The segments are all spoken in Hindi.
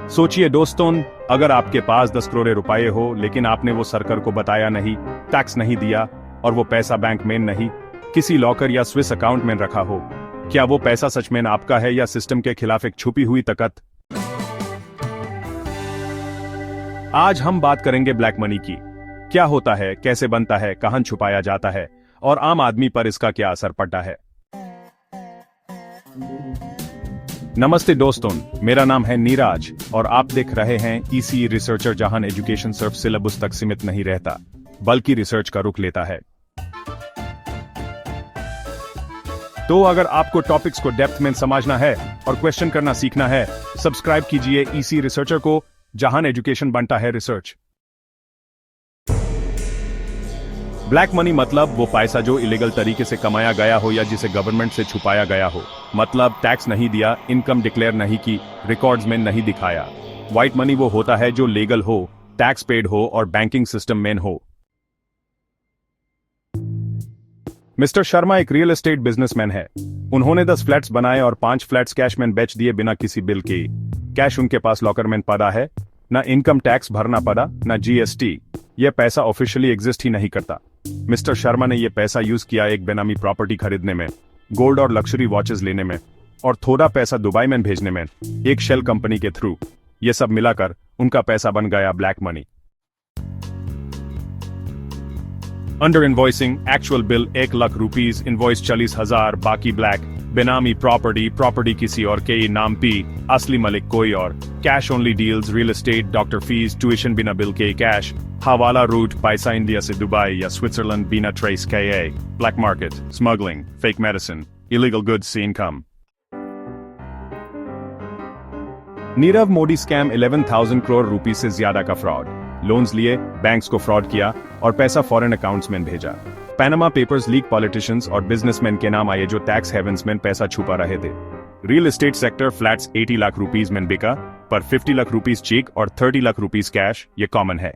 सोचिए दोस्तों, अगर आपके पास 10 करोड़ रुपए हो लेकिन आपने वो सरकार को बताया नहीं, टैक्स नहीं दिया और वो पैसा बैंक में नहीं, किसी लॉकर या स्विस अकाउंट में रखा हो, क्या वो पैसा सच में आपका है या सिस्टम के खिलाफ एक छुपी हुई ताकत? आज हम बात करेंगे ब्लैक मनी की। क्या होता है, कैसे बनता है, कहां छुपाया जाता है और आम आदमी पर इसका क्या असर पड़ता है। नमस्ते दोस्तों, मेरा नाम है नीराज और आप देख रहे हैं ईसी रिसर्चर, जहां एजुकेशन सिर्फ सिलेबस तक सीमित नहीं रहता बल्कि रिसर्च का रुख लेता है। तो अगर आपको टॉपिक्स को डेप्थ में समझना है और क्वेश्चन करना सीखना है, सब्सक्राइब कीजिए ईसी रिसर्चर को, जहां एजुकेशन बनता है रिसर्च। ब्लैक मनी मतलब वो पैसा जो इलीगल तरीके से कमाया गया हो या जिसे गवर्नमेंट से छुपाया गया हो। मतलब टैक्स नहीं दिया, इनकम डिक्लेयर नहीं की, रिकॉर्ड्स में नहीं दिखाया। व्हाइट मनी वो होता है जो लीगल हो, टैक्स पेड हो और बैंकिंग सिस्टम में हो। मिस्टर शर्मा एक रियल एस्टेट बिजनेसमैन है। उन्होंने 10 फ्लैट्स बनाए और 5 फ्लैट्स कैश में बेच दिए बिना किसी बिल के। कैश उनके पास लॉकर में पड़ा है, ना इनकम टैक्स भरना पड़ा, ना जीएसटी। यह पैसा ऑफिशियली एग्जिस्ट ही नहीं करता। मिस्टर शर्मा ने यह पैसा यूज किया एक बेनामी प्रॉपर्टी खरीदने में, गोल्ड और लक्जरी वॉचेस लेने में और थोड़ा पैसा दुबई में भेजने में, एक शेल कंपनी के थ्रू। यह सब मिलाकर उनका पैसा बन गया black money. Under invoicing, actual bill 1 lakh rupees, invoice 40,000, बाकी ब्लैक। बेनामी प्रॉपर्टी किसी और के नाम पे, असली मालिक कोई और। Cash only deals, real estate, doctor fees, tuition बिना बिल के कैश, हवाला रूट, पैसा इंडिया से दुबई या स्विट्जरलैंड बिना ट्रेस के, black market, smuggling, fake medicine, illegal goods से इनकम। नीरव मोदी स्कैम, 11,000 करोड़ रुपए से ज्यादा का फ्रॉड। लोन्स लिए, बैंक्स को फ्रॉड किया और पैसा फॉरेन अकाउंट्स में भेजा। पैनामा पेपर्स लीक, पॉलिटिशियंस और बिजनेसमैन के नाम आए जो टैक्स हेवंस में पैसा छुपा रहे थे। Real estate sector, flats 80 lakh rupees में बिका, पर 50 लाख रुपीस चेक और 30 लाख रुपीस कैश, ये कॉमन है।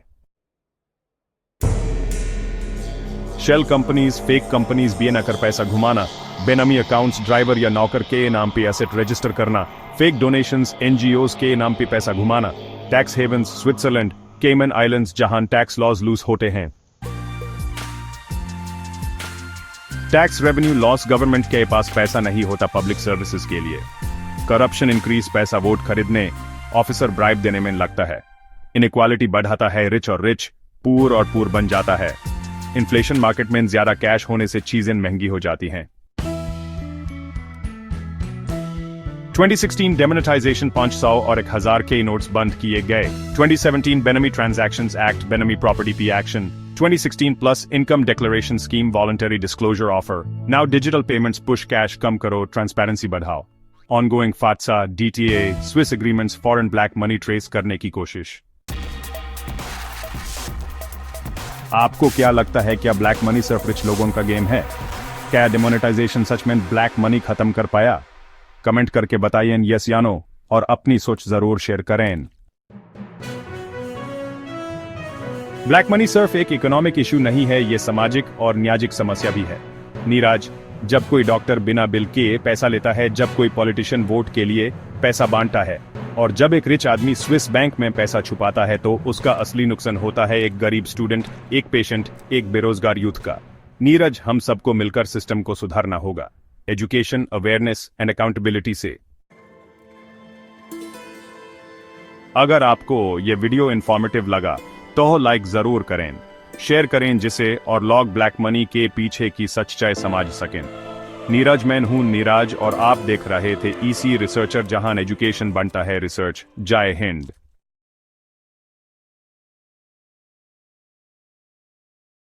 शेल कंपनीज, फेक कंपनीज बीए कर पैसा घुमाना, बेनामी अकाउंट्स, ड्राइवर या नौकर के नाम पे एसेट रजिस्टर करना, फेक डोनेशंस, एनजीओज के नाम पे पैसा घुमाना, टैक्स हेवंस, स्विट्जरलैंड, केमन आइलैंड्स जहां टैक्स लॉज लूज होते हैं। टैक्स रेवेन्यू लॉस, गवर्नमेंट के पास पैसा नहीं होता पब्लिक सर्विसेज के लिए। करप्शन इंक्रीज, पैसा वोट खरीदने, ऑफिसर ब्राइब देने में लगता है। इनइक्वालिटी बढ़ाता है, रिच और रिच, पूर और पूर बन जाता है। इन्फ्लेशन, मार्केट में ज्यादा कैश होने से चीजें महंगी हो जाती हैं। 2016 डेमोनेटाइजेशन, 500 और 1000 के नोट्स बंद किए गए। 2017 benami transactions act, benami property पी एक्शन। 2016 plus income declaration scheme, voluntary disclosure offer. Now digital payments push, cash कम करो, ट्रांसपेरेंसी बढ़ाओ। Ongoing FATCA, DTA, Swiss agreements, foreign black money trace करने की कोशिश। आपको क्या लगता है, क्या ब्लैक मनी सिर्फ रिच लोगों का गेम है? क्या डिमोनेटाइजेशन सच में ब्लैक मनी खत्म कर पाया? कमेंट करके बताइए यस या नो, और अपनी सोच जरूर शेयर करें। ब्लैक मनी सिर्फ एक इकोनॉमिक इशू नहीं है, ये सामाजिक और न्यायिक समस्या भी है। नीराज, जब कोई डॉक्टर बिना बिल के पैसा लेता है, जब कोई पॉलिटिशियन वोट के लिए पैसा बांटता है और जब एक रिच आदमी स्विस बैंक में पैसा छुपाता है, तो उसका असली नुकसान होता है एक गरीब स्टूडेंट, एक पेशेंट, एक बेरोजगार यूथ का। नीरज, हम सबको मिलकर सिस्टम को सुधारना होगा, एजुकेशन, अवेयरनेस एंड अकाउंटेबिलिटी से। अगर आपको ये वीडियो इंफॉर्मेटिव लगा तो लाइक जरूर करें, शेयर करें जिसे और लोग ब्लैक मनी के पीछे की सच्चाई समझ सकें। नीरज, मैं हूं नीराज और आप देख रहे थे ईसी रिसर्चर, जहां एजुकेशन बनता है रिसर्च। जय हिंद।